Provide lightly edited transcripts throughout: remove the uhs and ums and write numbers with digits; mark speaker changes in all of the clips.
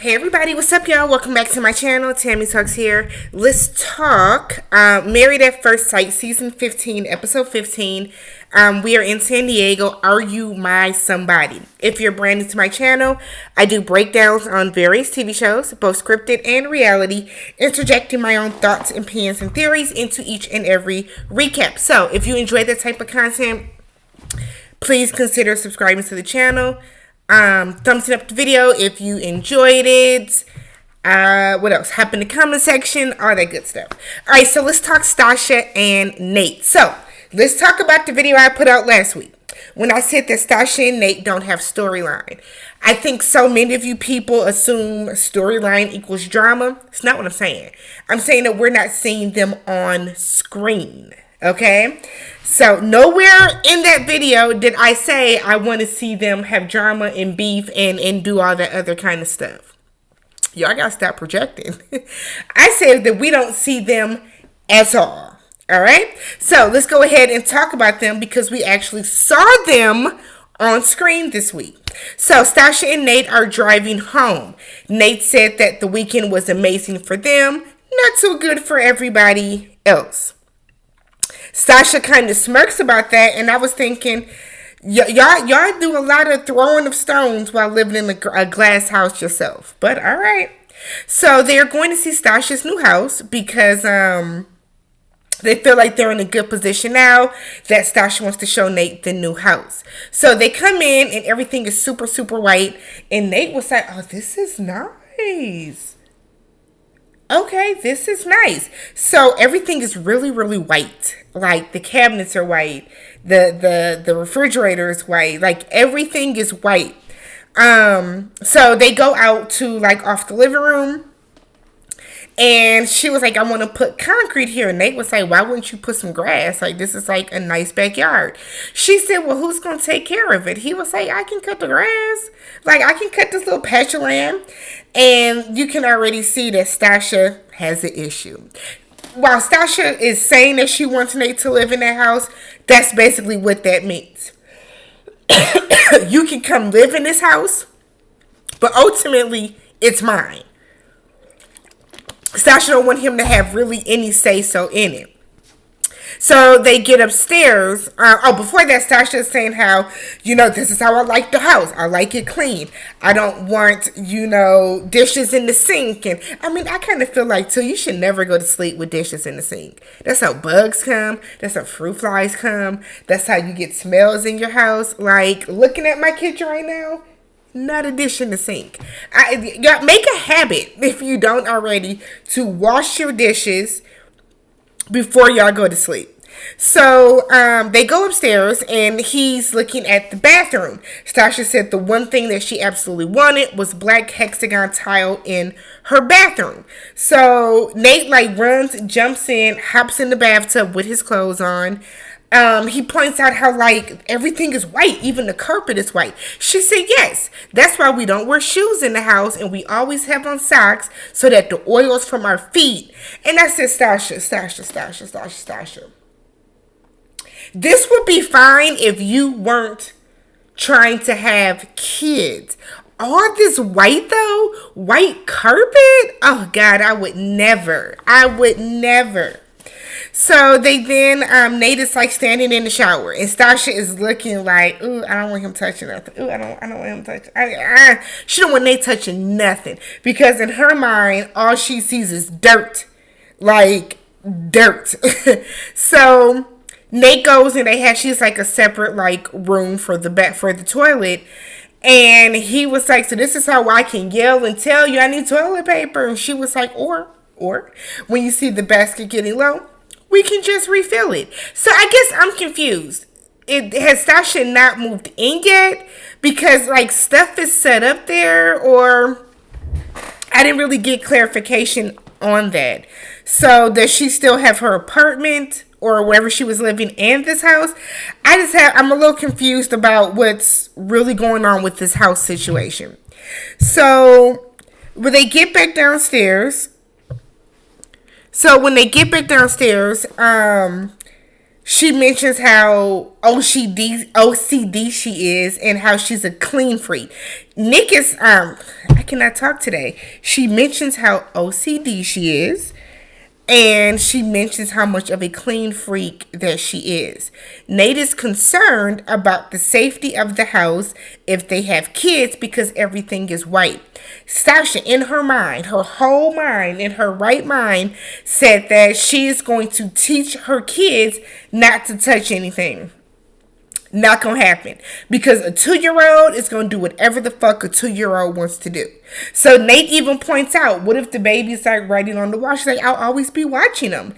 Speaker 1: Hey everybody, what's up y'all? Welcome back to my channel. TammyTalks here. Let's talk Married at First Sight, Season 15, Episode 15. We are in San Diego. Are you my somebody? If you're brand new to my channel, I do breakdowns on various TV shows, both scripted and reality, interjecting my own thoughts, opinions, and theories into each and every recap. So if you enjoy that type of content, please consider subscribing to the channel. Thumbs up the video if you enjoyed it. What else? Hop in the comment section, all that good stuff. Alright, so let's talk Stacia and Nate. So, let's talk about the video I put out last week when I said that Stacia and Nate don't have storyline. I think so many of you people assume storyline equals drama. It's not what I'm saying. I'm saying that we're not seeing them on screen. Okay? So, nowhere in that video did I say I want to see them have drama and beef and do all that other kind of stuff. Y'all gotta stop projecting. I said that we don't see them at all. Alright? So, let's go ahead and talk about them because we actually saw them on screen this week. So, Stacia and Nate are driving home. Nate said that the weekend was amazing for them, not so good for everybody else. Stacia kind of smirks about that, and I was thinking, y'all do a lot of throwing of stones while living in a glass house yourself. But all right. So they're going to see Stacia's new house because they feel like they're in a good position now that Stacia wants to show Nate the new house. So they come in and everything is super, super white. And Nate was like, oh, this is nice. Okay, this is nice. So everything is really, really white. Like the cabinets are white. The refrigerator is white. Like everything is white. So they go out to like off the living room. And she was like, I want to put concrete here. And Nate was like, why wouldn't you put some grass? Like, this is like a nice backyard. She said, well, who's going to take care of it? He was like, I can cut the grass. Like, I can cut this little patch of land. And you can already see that Stacia has an issue. While Stacia is saying that she wants Nate to live in that house, that's basically what that means. You can come live in this house, but ultimately, it's mine. Stacia don't want him to have really any say-so in it. So they get upstairs. Before that, Stacia is saying how, this is how I like the house. I like it clean. I don't want, dishes in the sink. And I mean, I kind of feel like, too, you should never go to sleep with dishes in the sink. That's how bugs come. That's how fruit flies come. That's how you get smells in your house. Like, looking at my kitchen right now, not a dish in the sink. Y'all make a habit, if you don't already, to wash your dishes before y'all go to sleep. So they go upstairs and he's looking at the bathroom. Stacia said the one thing that she absolutely wanted was black hexagon tile in her bathroom. So Nate runs, jumps in, hops in the bathtub with his clothes on. He points out how everything is white, even the carpet is white. She said yes, that's why we don't wear shoes in the house and we always have on socks so that the oils from our feet. And I said, Stacia. This would be fine if you weren't trying to have kids. All this white though, white carpet? Oh God, I would never. So they then, Nate is standing in the shower and Stacia is looking like, ooh, I don't want him touching nothing. Ooh, I don't want him touching. She don't want Nate touching nothing because in her mind, all she sees is dirt. Like dirt. So Nate goes and she's a separate room for the toilet. And he was like, so this is how I can yell and tell you I need toilet paper. And she was like, or when you see the basket getting low, we can just refill it. So I guess I'm confused. Has Stacia not moved in yet? Because stuff is set up there, or I didn't really get clarification on that. So does she still have her apartment or wherever she was living in this house? I'm a little confused about what's really going on with this house situation. So when they get back downstairs, she mentions how OCD she is and how she's a clean freak. Nick is, I cannot talk today. She mentions how OCD she is. And she mentions how much of a clean freak that she is. Nate is concerned about the safety of the house if they have kids because everything is white. Stacia, in her mind, her whole mind, in her right mind, said that she is going to teach her kids not to touch anything. Not gonna happen. Because a 2-year-old is gonna do whatever the fuck a 2-year-old wants to do. So Nate even points out, what if the baby's like writing on the wall? She's like, I'll always be watching them.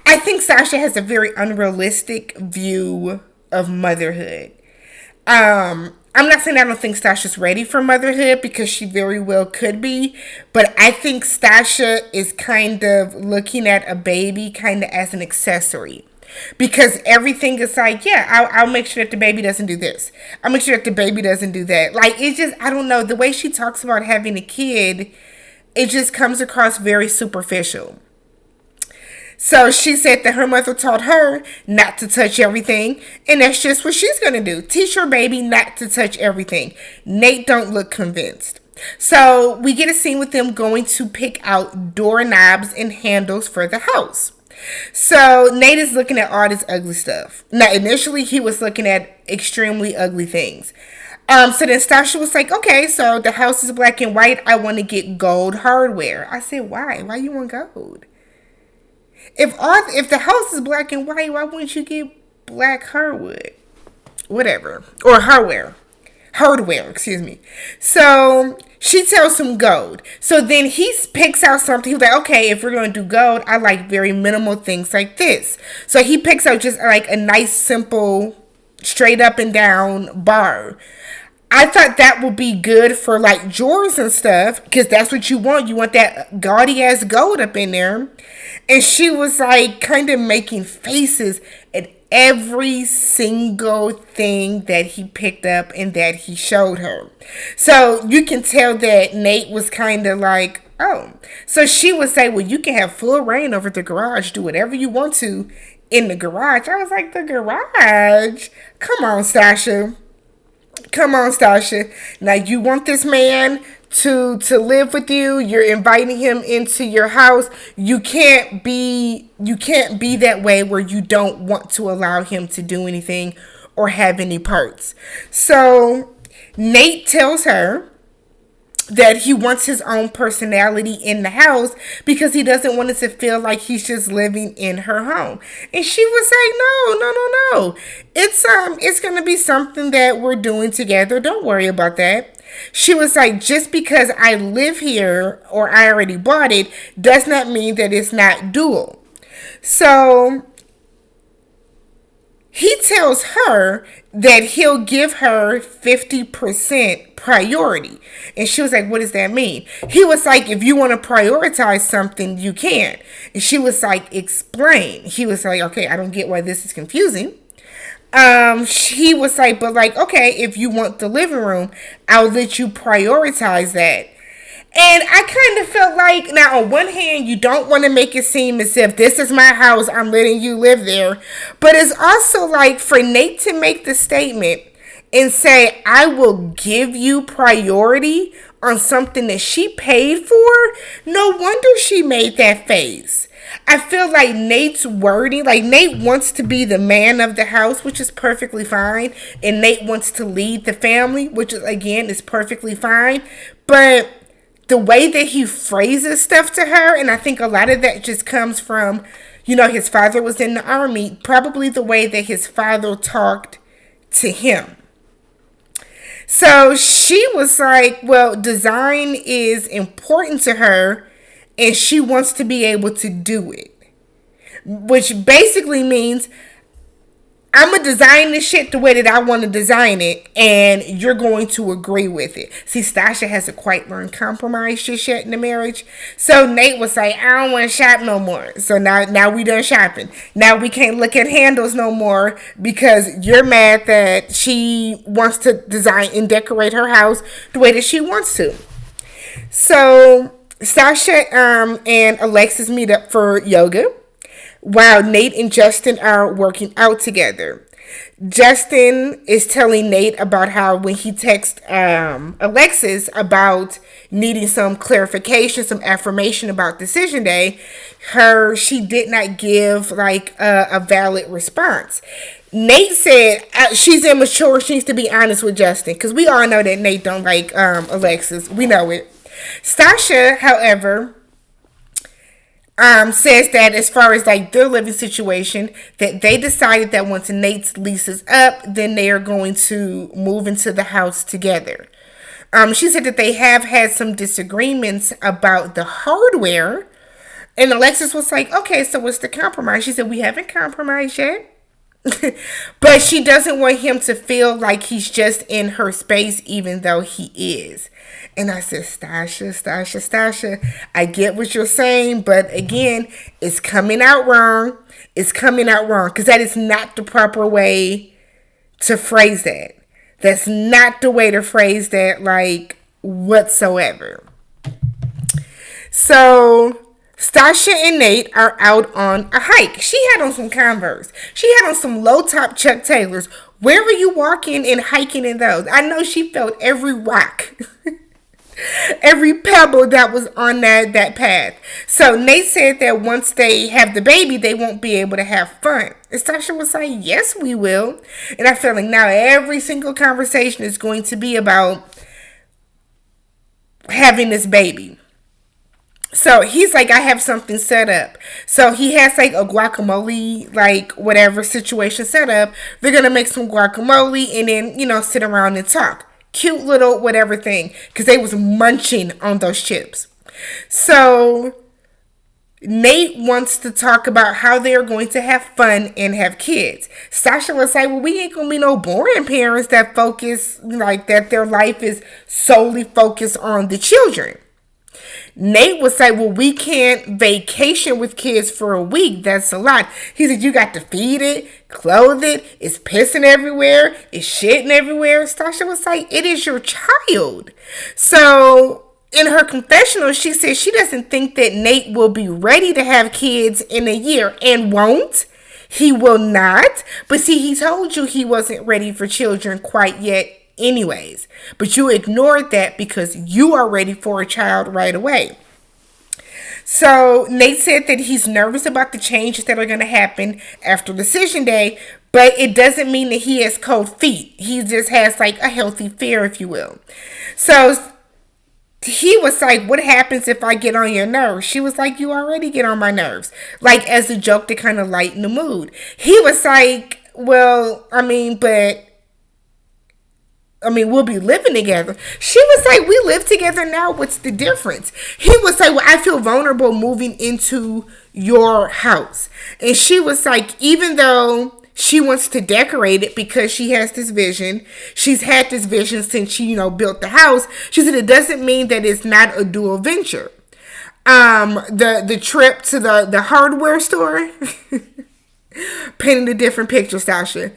Speaker 1: I think Stacia has a very unrealistic view of motherhood. I'm not saying I don't think Stacia's ready for motherhood, because she very well could be. But I think Stacia is kind of looking at a baby kind of as an accessory. Because everything is like, yeah, I'll make sure that the baby doesn't do this. I'll make sure that the baby doesn't do that. Like, it's just, I don't know. The way she talks about having a kid, it just comes across very superficial. So she said that her mother taught her not to touch everything. And that's just what she's going to do. Teach her baby not to touch everything. Nate don't look convinced. So we get a scene with them going to pick out doorknobs and handles for the house. So Nate is looking at all this ugly stuff. Now, initially, he was looking at extremely ugly things. So then Stacia was like, okay, so the house is black and white. I want to get gold hardware. I said, why? Why you want gold? If the house is black and white, why wouldn't you get black hardwood? Whatever. Or hardware. Hardware, excuse me. So she tells him gold. So then he picks out something. He's like, okay, if we're going to do gold, I like very minimal things like this. So he picks out just like a nice, simple, straight up and down bar. I thought that would be good for like drawers and stuff, because that's what you want. You want that gaudy ass gold up in there. And she was like kind of making faces at every single thing that he picked up and that he showed her. So you can tell that Nate was kind of like, oh. So she would say, well, you can have full reign over the garage. Do whatever you want to in the garage. I was like, the garage? Come on, Stacia. Come on, Stacia. Now, you want this man to live with you. You're inviting him into your house. You can't be that way where you don't want to allow him to do anything or have any parts. So Nate tells her that he wants his own personality in the house because he doesn't want it to feel like he's just living in her home. And she was like, no. It's going to be something that we're doing together. Don't worry about that. She was like, just because I live here or I already bought it does not mean that it's not dual. So he tells her that he'll give her 50% priority. And she was like, what does that mean? He was like, if you want to prioritize something, you can. And she was like, explain. He was like, okay, I don't get why this is confusing. He was like, but like, okay, if you want the living room, I'll let you prioritize that. And I kind of felt like, now on one hand, you don't want to make it seem as if this is my house, I'm letting you live there. But it's also like for Nate to make the statement and say, I will give you priority on something that she paid for. No wonder she made that face. I feel like Nate's wording, like Nate wants to be the man of the house, which is perfectly fine. And Nate wants to lead the family, which is, again, is perfectly fine. But the way that he phrases stuff to her, and I think a lot of that just comes from, you know, his father was in the army, probably the way that his father talked to him. So she was like, well, design is important to her and she wants to be able to do it. Which basically means I'm going to design this shit the way that I want to design it, and you're going to agree with it. See, Stacia hasn't quite learned compromise just yet in the marriage. So Nate was like, I don't want to shop no more. So now we done shopping. Now we can't look at handles no more because you're mad that she wants to design and decorate her house the way that she wants to. So Stacia and Alexis meet up for yoga, while Nate and Justin are working out together. Justin is telling Nate about how when he texted Alexis about needing some clarification, some affirmation about decision day, she did not give like a valid response. Nate said she's immature. She needs to be honest with Justin, because we all know that Nate don't like Alexis. We know it. Stacia, however, says that as far as like their living situation, that they decided that once Nate's lease is up, then they are going to move into the house together. She said that they have had some disagreements about the hardware, and Alexis was like, okay, so what's the compromise? She said, we haven't compromised yet. But she doesn't want him to feel like he's just in her space, even though he is. And I said, Stacia, I get what you're saying, but again, it's coming out wrong. It's coming out wrong, because that is not the proper way to phrase that. That's not the way to phrase that, like, whatsoever. So Stacia and Nate are out on a hike. She had on some Converse. She had on some low-top Chuck Taylors. Where were you walking and hiking in those? I know she felt every rock. Every pebble that was on that path. So Nate said that once they have the baby, they won't be able to have fun. And Stacia was like, yes, we will. And I feel like now every single conversation is going to be about having this baby. So he's like, I have something set up. So he has like a guacamole, like whatever situation set up. They're going to make some guacamole and then, sit around and talk. Cute little whatever thing, because they was munching on those chips. So Nate wants to talk about how they are going to have fun and have kids. Stacia was like, well, we ain't gonna be no boring parents that focus, like that their life is solely focused on the children. Nate would say, well, we can't vacation with kids for a week. That's a lot. He said, you got to feed it, clothe it. It's pissing everywhere. It's shitting everywhere. Stacia was like, it is your child. So in her confessional, she said she doesn't think that Nate will be ready to have kids in a year, and won't. He will not. But see, he told you he wasn't ready for children quite yet anyways, but you ignored that because you are ready for a child right away. So Nate said that he's nervous about the changes that are going to happen after decision day, but it doesn't mean that he has cold feet. He just has like a healthy fear, if you will. So he was like, what happens if I get on your nerves? She was like, you already get on my nerves. Like as a joke to kind of lighten the mood. He was like, well, we'll be living together. She was like, we live together now. What's the difference? He was like, well, I feel vulnerable moving into your house. And she was like, even though she wants to decorate it because she has this vision, she's had this vision since she, built the house. She said, it doesn't mean that it's not a dual venture. The trip to the hardware store painted a different picture, Stacia.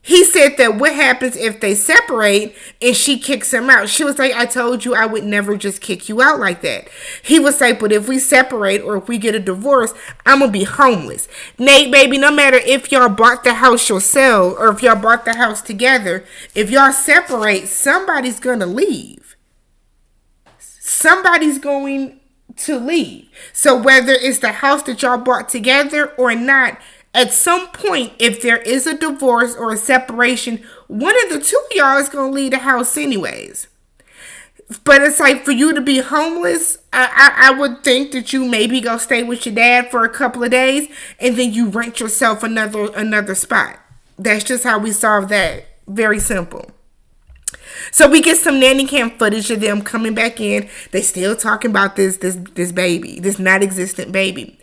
Speaker 1: He said that what happens if they separate and she kicks him out? She was like, I told you I would never just kick you out like that. He was like, but if we separate or if we get a divorce, I'm going to be homeless. Nate, baby, no matter if y'all bought the house yourself or if y'all bought the house together, if y'all separate, somebody's going to leave. Somebody's going to leave. So whether it's the house that y'all bought together or not, at some point, if there is a divorce or a separation, one of the two of y'all is going to leave the house anyways. But it's like, for you to be homeless, I would think that you maybe go stay with your dad for a couple of days and then you rent yourself another spot. That's just how we solve that. Very simple. So we get some nanny cam footage of them coming back in. They still talking about this baby, this not existent baby.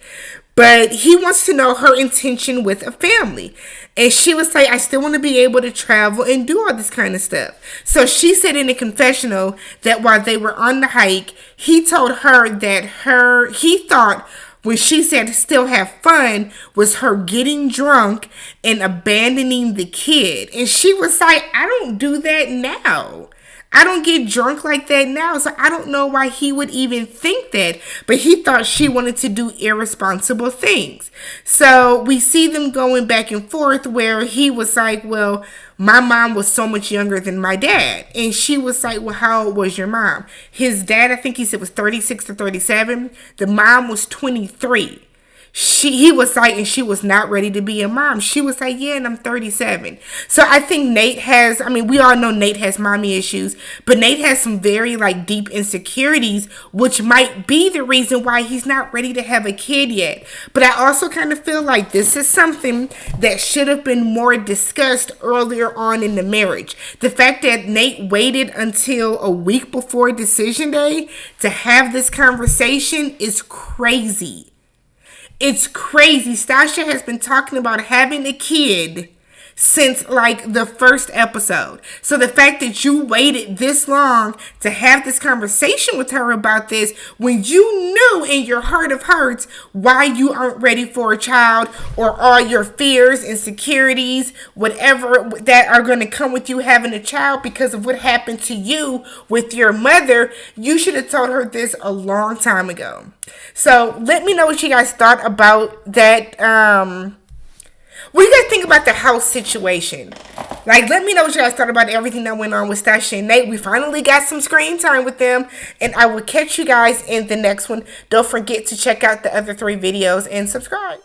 Speaker 1: But he wants to know her intention with a family. And she was like, I still want to be able to travel and do all this kind of stuff. So she said in a confessional that while they were on the hike, he told her that he thought when she said still have fun was her getting drunk and abandoning the kid. And she was like, I don't do that now. I don't get drunk like that now, so I don't know why he would even think that. But he thought she wanted to do irresponsible things. So we see them going back and forth where he was like, well, my mom was so much younger than my dad. And she was like, well, how old was your mom? His dad, I think he said, was 36 to 37. The mom was 23. He was like, and she was not ready to be a mom. She was like, yeah, and I'm 37. So I think Nate has, I mean, we all know Nate has mommy issues, but Nate has some very like deep insecurities, which might be the reason why he's not ready to have a kid yet. But I also kind of feel like this is something that should have been more discussed earlier on in the marriage. The fact that Nate waited until a week before decision day to have this conversation is crazy. It's crazy. Stacia has been talking about having a kid since like the first episode. So the fact that you waited this long to have this conversation with her about this when you knew in your heart of hearts why you aren't ready for a child, or all your fears, insecurities, whatever that are going to come with you having a child because of what happened to you with your mother, you should have told her this a long time ago. So let me know what you guys thought about that. What do you guys think about the house situation? Like, let me know what you guys thought about everything that went on with Stacia and Nate. We finally got some screen time with them. And I will catch you guys in the next one. Don't forget to check out the other 3 videos and subscribe.